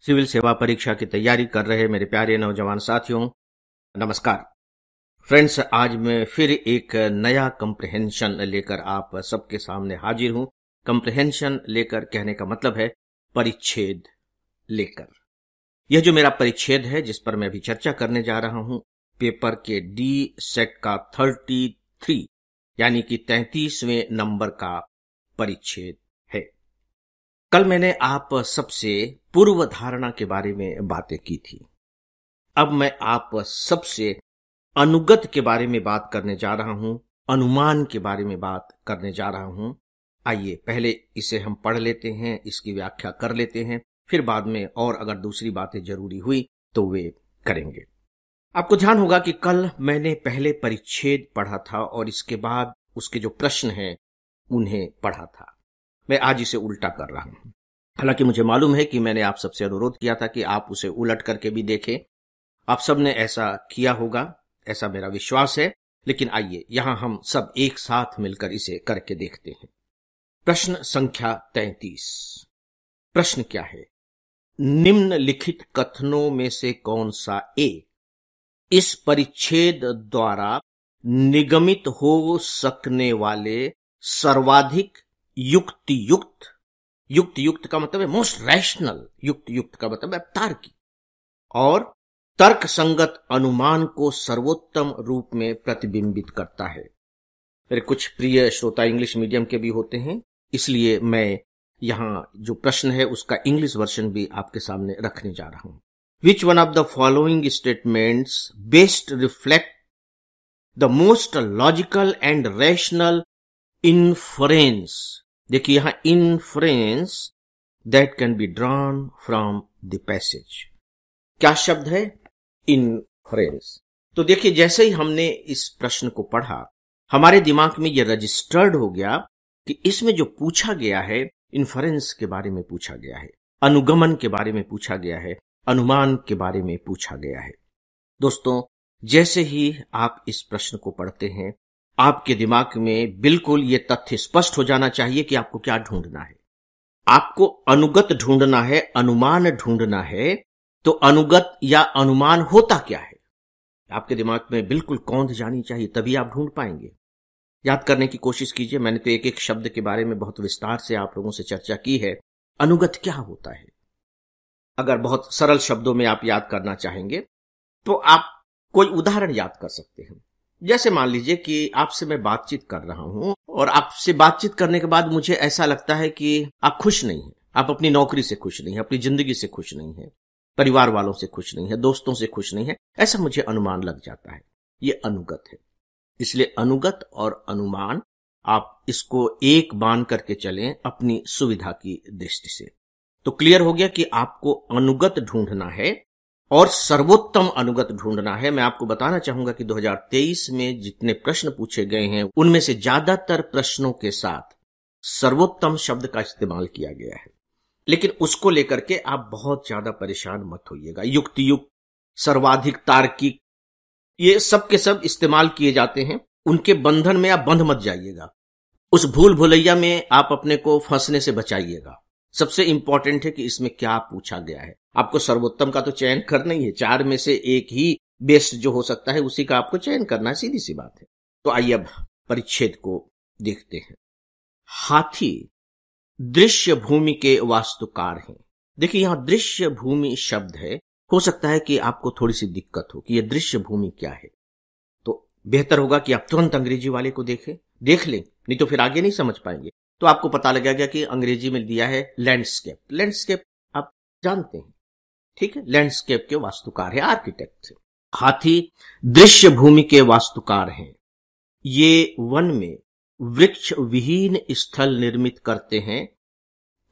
Civil सेवा परीक्षा की तैयारी कर रहे मेरे प्यारे नौजवान साथियों, नमस्कार। फ्रेंड्स, आज मैं फिर एक नया कंप्रिहेंशन लेकर आप सबके सामने हाजिर हूं। कंप्रिहेंशन लेकर कहने का मतलब है परिच्छेद लेकर। यह जो मेरा परिच्छेद है जिस पर मैं अभी चर्चा करने जा रहा हूं, पेपर के डी सेट का 33 यानी कि 33वें नंबर का परिच्छेद है। कल मैंने आप सबसे पूर्व धारणा के बारे में बातें की थी। अब मैं आप सबसे अनुगत के बारे में बात करने जा रहा हूं, अनुमान के बारे में बात करने जा रहा हूं। आइए पहले इसे हम पढ़ लेते हैं, इसकी व्याख्या कर लेते हैं, फिर बाद में और अगर दूसरी बातें जरूरी हुई तो वे करेंगे। आपको ध्यान होगा कि कल मैंने पहले परिच्छेद पढ़ा था और इसके बाद उसके जो प्रश्न हैं उन्हें पढ़ा था। मैं आज इसे उल्टा कर रहा हूं। हालांकि मुझे मालूम है कि मैंने आप सबसे अनुरोध किया था कि आप उसे उलट करके भी देखें। आप सबने ऐसा किया होगा, ऐसा मेरा विश्वास है। लेकिन आइए यहां हम सब एक साथ मिलकर इसे करके देखते हैं। प्रश्न संख्या 33। प्रश्न क्या है? निम्नलिखित कथनों में से कौन सा एक इस परिच्छेद द्वारा निगमित हो सकने वाले सर्वाधिक युक्तियुक्त, युक्त का मतलब है मोस्ट रैशनल, युक्त का मतलब है तार्किक और तर्क संगत अनुमान को सर्वोत्तम रूप में प्रतिबिंबित करता है। मेरे कुछ प्रिय श्रोता इंग्लिश मीडियम के भी होते हैं, इसलिए मैं यहां जो प्रश्न है उसका इंग्लिश वर्जन भी आपके सामने रखने जा रहा हूं। Which one of the following statements best reflect the most logical and rational inference. देखिए यहां inference that can be drawn from the passage. क्या शब्द है? इन्फ्रेंस। तो देखिए जैसे ही हमने इस प्रश्न को पढ़ा, हमारे दिमाग में यह रजिस्टर्ड हो गया कि इसमें जो पूछा गया है इन्फ्रेंस के बारे में पूछा गया है, अनुगमन के बारे में पूछा गया है, अनुमान के बारे में पूछा गया है। दोस्तों, जैसे ही आप इस प्रश्न को पढ़ते हैं, आपके दिमाग में बिल्कुल ये तथ्य स्पष्ट हो जाना चाहिए कि आपको क्या ढूंढना है। आपको अनुगत ढूंढना है, अनुमान ढूंढना है। तो अनुगत या अनुमान होता क्या है? आपके दिमाग में बिल्कुल कौंध जानी चाहिए, तभी आप ढूंढ पाएंगे। याद करने की कोशिश कीजिए। मैंने तो एक एक शब्द के बारे में बहुत विस्तार से आप लोगों से चर्चा की है। अनुगत क्या होता है? अगर बहुत सरल शब्दों में आप याद करना चाहेंगे तो आप कोई उदाहरण याद कर सकते हैं। जैसे मान लीजिए कि आपसे मैं बातचीत कर रहा हूं और आपसे बातचीत करने के बाद मुझे ऐसा लगता है कि आप खुश नहीं हैं, आप अपनी नौकरी से खुश नहीं हैं, अपनी जिंदगी से खुश नहीं हैं, परिवार वालों से खुश नहीं है, दोस्तों से खुश नहीं है, ऐसा मुझे अनुमान लग जाता है। ये अनुगत है। इसलिए अनुगत और अनुमान आप इसको एक बांध करके चलें अपनी सुविधा की दृष्टि से। तो क्लियर हो गया कि आपको अनुगत ढूंढना है और सर्वोत्तम अनुगत ढूंढना है। मैं आपको बताना चाहूंगा कि 2023 में जितने प्रश्न पूछे गए हैं उनमें से ज्यादातर प्रश्नों के साथ सर्वोत्तम शब्द का इस्तेमाल किया गया है। लेकिन उसको लेकर के आप बहुत ज्यादा परेशान मत होइएगा। युक्तियुक्त, सर्वाधिक तार्किक, ये सब के सब इस्तेमाल किए जाते हैं। उनके बंधन में आप बंध मत जाइएगा। उस भूल भुलैया में आप अपने को फंसने से बचाइएगा। सबसे इंपॉर्टेंट है कि इसमें क्या पूछा गया है। आपको सर्वोत्तम का तो चयन करना ही है। 4 में से एक ही बेस्ट जो हो सकता है उसी का आपको चयन करना है, सीधी सी बात है। तो आइए अब परिच्छेद को देखते हैं। हाथी दृश्य भूमि के वास्तुकार हैं। देखिए यहां दृश्य भूमि शब्द है। हो सकता है कि आपको थोड़ी सी दिक्कत हो कि यह दृश्य भूमि क्या है। तो बेहतर होगा कि आप तुरंत अंग्रेजी वाले को देख लें, नहीं तो फिर आगे नहीं समझ पाएंगे। तो आपको पता लगेगा कि अंग्रेजी में दिया है लैंडस्केप। लैंडस्केप आप जानते हैं, ठीक है। लैंडस्केप के वास्तुकार है, आर्किटेक्ट। हाथी दृश्य भूमि के वास्तुकार हैं। ये वन में वृक्ष विहीन स्थल निर्मित करते हैं,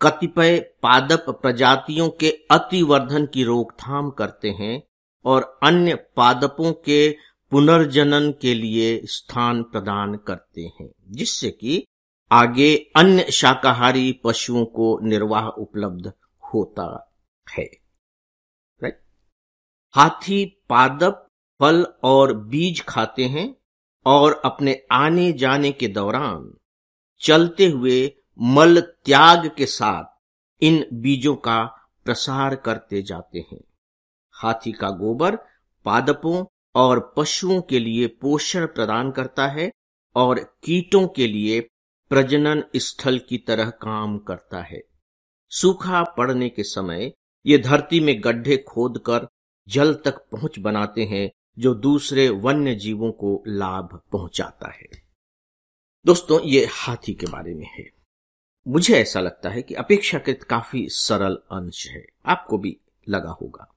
कतिपय पादप प्रजातियों के अतिवर्धन की रोकथाम करते हैं और अन्य पादपों के पुनर्जनन के लिए स्थान प्रदान करते हैं, जिससे कि आगे अन्य शाकाहारी पशुओं को निर्वाह उपलब्ध होता है। राइट। हाथी पादप, फल और बीज खाते हैं और अपने आने जाने के दौरान चलते हुए मल त्याग के साथ इन बीजों का प्रसार करते जाते हैं। हाथी का गोबर पादपों और पशुओं के लिए पोषण प्रदान करता है और कीटों के लिए प्रजनन स्थल की तरह काम करता है। सूखा पड़ने के समय ये धरती में गड्ढे खोदकर जल तक पहुंच बनाते हैं, जो दूसरे वन्य जीवों को लाभ पहुंचाता है। दोस्तों, ये हाथी के बारे में है। मुझे ऐसा लगता है कि अपेक्षाकृत काफी सरल अंश है, आपको भी लगा होगा।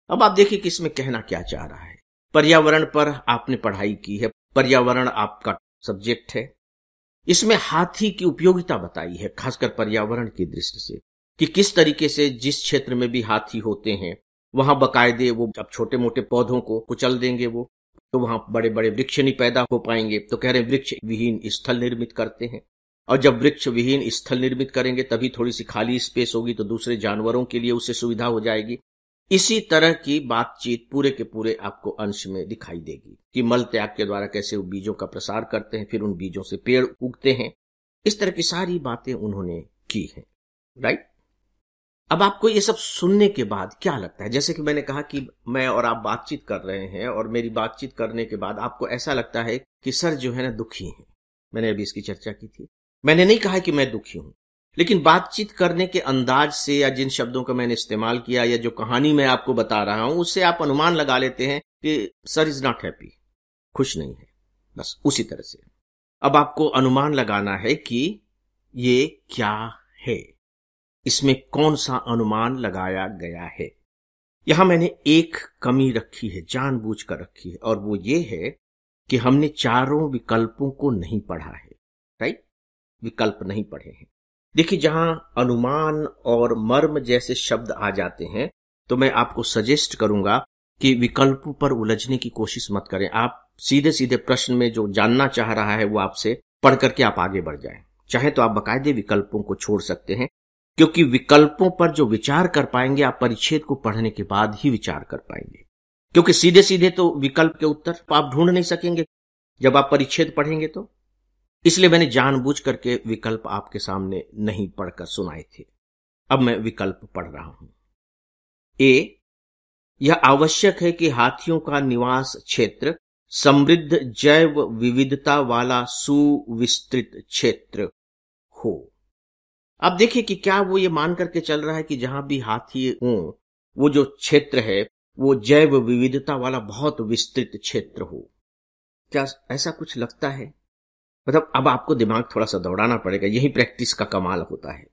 अब आप देखिए कि इसमें कहना क्या चाह रहा है। पर्यावरण पर आपने पढ़ाई की है, पर्यावरण आपका सब्जेक्ट है। इसमें हाथी की उपयोगिता बताई है, खासकर पर्यावरण की दृष्टि से, कि किस तरीके से जिस क्षेत्र में भी हाथी होते हैं वहां बकायदे वो अब छोटे मोटे पौधों को कुचल देंगे, वो तो वहां बड़े बड़े वृक्ष नहीं पैदा हो पाएंगे। तो कह रहे हैं वृक्ष विहीन स्थल निर्मित करते हैं, और जब वृक्ष विहीन स्थल निर्मित करेंगे तभी थोड़ी सी खाली स्पेस होगी, तो दूसरे जानवरों के लिए उससे सुविधा हो जाएगी। इसी तरह की बातचीत पूरे के पूरे आपको अंश में दिखाई देगी कि मल त्याग के द्वारा कैसे वो बीजों का प्रसार करते हैं, फिर उन बीजों से पेड़ उगते हैं। इस तरह की सारी बातें उन्होंने की हैं, राइट। अब आपको ये सब सुनने के बाद क्या लगता है? जैसे कि मैंने कहा कि मैं और आप बातचीत कर रहे हैं, और मेरी बातचीत करने के बाद आपको ऐसा लगता है कि सर जो है ना दुखी हैं। मैंने अभी इसकी चर्चा की थी। मैंने नहीं कहा कि मैं दुखी हूं, लेकिन बातचीत करने के अंदाज से या जिन शब्दों का मैंने इस्तेमाल किया या जो कहानी मैं आपको बता रहा हूं, उससे आप अनुमान लगा लेते हैं कि सर इज नॉट हैप्पी, खुश नहीं है। बस उसी तरह से अब आपको अनुमान लगाना है कि ये क्या है, इसमें कौन सा अनुमान लगाया गया है। यहां मैंने एक कमी रखी है, जानबूझकर रखी है, और वो ये है कि हमने चारों विकल्पों को नहीं पढ़ा है, राइट। विकल्प नहीं पढ़े हैं। देखिए, जहां अनुमान और मर्म जैसे शब्द आ जाते हैं तो मैं आपको सजेस्ट करूंगा कि विकल्पों पर उलझने की कोशिश मत करें। आप सीधे सीधे प्रश्न में जो जानना चाह रहा है वो आपसे पढ़ करके आप आगे बढ़ जाएं। चाहे तो आप बाकायदे विकल्पों को छोड़ सकते हैं, क्योंकि विकल्पों पर जो विचार कर पाएंगे आप परिच्छेद को पढ़ने के बाद ही विचार कर पाएंगे, क्योंकि सीधे सीधे तो विकल्प के उत्तर आप ढूंढ नहीं सकेंगे जब आप परिच्छेद पढ़ेंगे। तो इसलिए मैंने जानबूझ करके विकल्प आपके सामने नहीं पढ़कर सुनाए थे। अब मैं विकल्प पढ़ रहा हूं। ए, यह आवश्यक है कि हाथियों का निवास क्षेत्र समृद्ध जैव विविधता वाला सुविस्तृत क्षेत्र हो। अब देखिए कि क्या वो ये मान करके चल रहा है कि जहां भी हाथी हो वो जो क्षेत्र है वो जैव विविधता वाला बहुत विस्तृत क्षेत्र हो। क्या ऐसा कुछ लगता है? मतलब अब आपको दिमाग थोड़ा सा दौड़ाना पड़ेगा, यही प्रैक्टिस का कमाल होता है।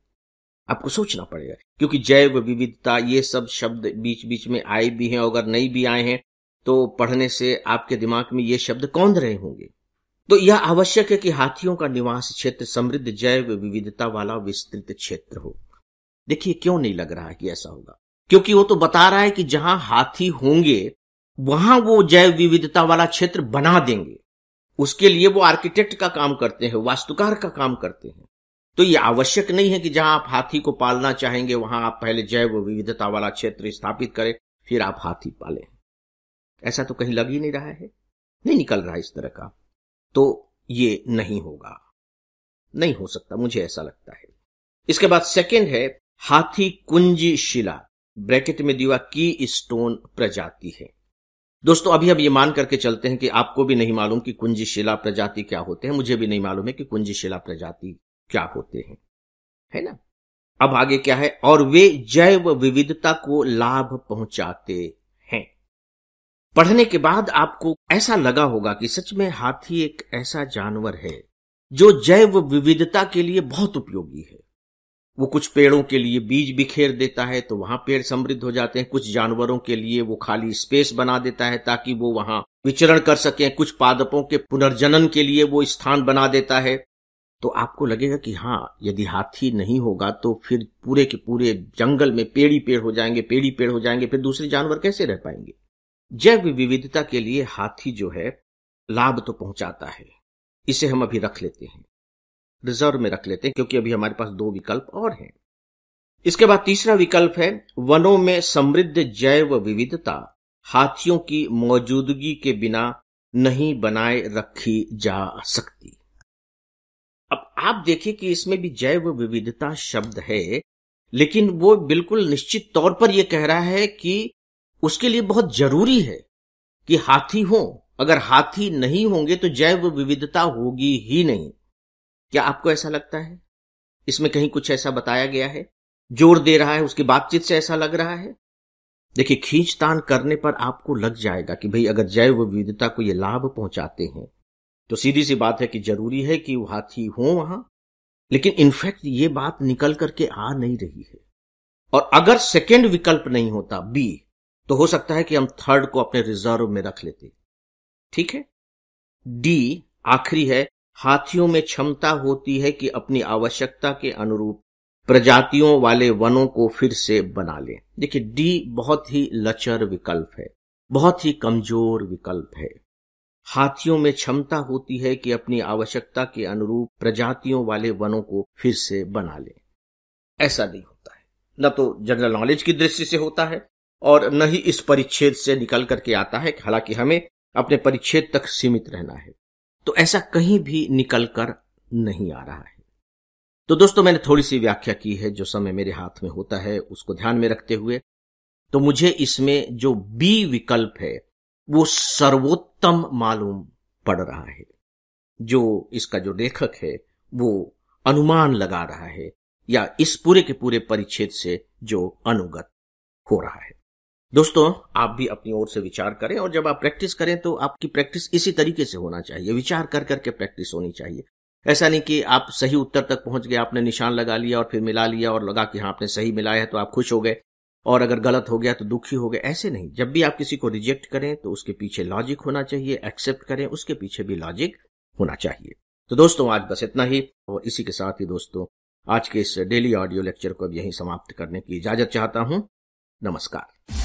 आपको सोचना पड़ेगा, क्योंकि जैव विविधता ये सब शब्द बीच बीच में आए भी हैं, और अगर नहीं भी आए हैं तो पढ़ने से आपके दिमाग में ये शब्द कौंध रहे होंगे। तो यह आवश्यक है कि हाथियों का निवास क्षेत्र समृद्ध जैव विविधता वाला विस्तृत क्षेत्र हो। देखिए, क्यों नहीं लग रहा है कि ऐसा होगा? क्योंकि वो तो बता रहा है कि जहां हाथी होंगे वहां वो जैव विविधता वाला क्षेत्र बना देंगे। उसके लिए वो आर्किटेक्ट का काम करते हैं, वास्तुकार का काम करते हैं। तो ये आवश्यक नहीं है कि जहां आप हाथी को पालना चाहेंगे वहां आप पहले जैव विविधता वाला क्षेत्र स्थापित करें, फिर आप हाथी पालें। ऐसा तो कहीं लग ही नहीं रहा है, नहीं निकल रहा इस तरह का। तो ये नहीं होगा, नहीं हो सकता, मुझे ऐसा लगता है। इसके बाद सेकंड है हाथी कुंजी शिला, ब्रैकेट में दिया की स्टोन प्रजाति है। दोस्तों, अभी हम ये मान करके चलते हैं कि आपको भी नहीं मालूम कि कुंजी शिला प्रजाति क्या होते हैं, मुझे भी नहीं मालूम है कि कुंजी शिला प्रजाति क्या होते हैं, है ना। अब आगे क्या है? और वे जैव विविधता को लाभ पहुंचाते हैं। पढ़ने के बाद आपको ऐसा लगा होगा कि सच में हाथी एक ऐसा जानवर है जो जैव विविधता के लिए बहुत उपयोगी है। वो कुछ पेड़ों के लिए बीज बिखेर देता है तो वहां पेड़ समृद्ध हो जाते हैं, कुछ जानवरों के लिए वो खाली स्पेस बना देता है ताकि वो वहां विचरण कर सकें, कुछ पादपों के पुनर्जनन के लिए वो स्थान बना देता है। तो आपको लगेगा कि हाँ, यदि हाथी नहीं होगा तो फिर पूरे के पूरे जंगल में पेड़ ही पेड़ हो जाएंगे, पेड़ ही पेड़ हो जाएंगे, फिर दूसरे जानवर कैसे रह पाएंगे। जैव विविधता के लिए हाथी जो है लाभ तो पहुंचाता है। इसे हम अभी रख लेते हैं, रिजर्व में रख लेते हैं, क्योंकि अभी हमारे पास दो विकल्प और हैं। इसके बाद तीसरा विकल्प है वनों में समृद्ध जैव विविधता हाथियों की मौजूदगी के बिना नहीं बनाए रखी जा सकती। अब आप देखिए कि इसमें भी जैव विविधता शब्द है, लेकिन वो बिल्कुल निश्चित तौर पर यह कह रहा है कि उसके लिए बहुत जरूरी है कि हाथी हो। अगर हाथी नहीं होंगे तो जैव विविधता होगी ही नहीं। क्या आपको ऐसा लगता है? इसमें कहीं कुछ ऐसा बताया गया है, जोर दे रहा है, उसकी बातचीत से ऐसा लग रहा है? देखिए, खींचतान करने पर आपको लग जाएगा कि भाई अगर जैव विविधता को ये लाभ पहुंचाते हैं तो सीधी सी बात है कि जरूरी है कि वो हाथी हो वहां। लेकिन इनफैक्ट ये बात निकल करके आ नहीं रही है। और अगर सेकेंड विकल्प नहीं होता बी, तो हो सकता है कि हम थर्ड को अपने रिजर्व में रख लेते। ठीक है, डी आखिरी है, हाथियों में क्षमता होती है कि अपनी आवश्यकता के अनुरूप प्रजातियों वाले वनों को फिर से बना लें। देखिए, डी बहुत ही लचर विकल्प है, बहुत ही कमजोर विकल्प है। हाथियों में क्षमता होती है कि अपनी आवश्यकता के अनुरूप प्रजातियों वाले वनों को फिर से बना लें। ऐसा नहीं होता है, न तो जनरल नॉलेज की दृष्टि से होता है और न ही इस परिच्छेद से निकल करके आता है। हालांकि हमें अपने परिच्छेद तक सीमित रहना है, तो ऐसा कहीं भी निकल कर नहीं आ रहा है। तो दोस्तों, मैंने थोड़ी सी व्याख्या की है जो समय मेरे हाथ में होता है उसको ध्यान में रखते हुए। तो मुझे इसमें जो बी विकल्प है वो सर्वोत्तम मालूम पड़ रहा है। जो इसका जो लेखक है वो अनुमान लगा रहा है या इस पूरे के पूरे परिच्छेद से जो अनुगत हो रहा है। दोस्तों, आप भी अपनी ओर से विचार करें और जब आप प्रैक्टिस करें तो आपकी प्रैक्टिस इसी तरीके से होना चाहिए, विचार कर करके प्रैक्टिस होनी चाहिए। ऐसा नहीं कि आप सही उत्तर तक पहुंच गए, आपने निशान लगा लिया और फिर मिला लिया और लगा कि हाँ आपने सही मिलाया है तो आप खुश हो गए, और अगर गलत हो गया तो दुखी हो गए। ऐसे नहीं, जब भी आप किसी को रिजेक्ट करें तो उसके पीछे लॉजिक होना चाहिए, एक्सेप्ट करें उसके पीछे भी लॉजिक होना चाहिए। तो दोस्तों, आज बस इतना ही, और इसी के साथ ही दोस्तों आज के इस डेली ऑडियो लेक्चर को अब यहीं समाप्त करने की इजाजत चाहता हूं। नमस्कार।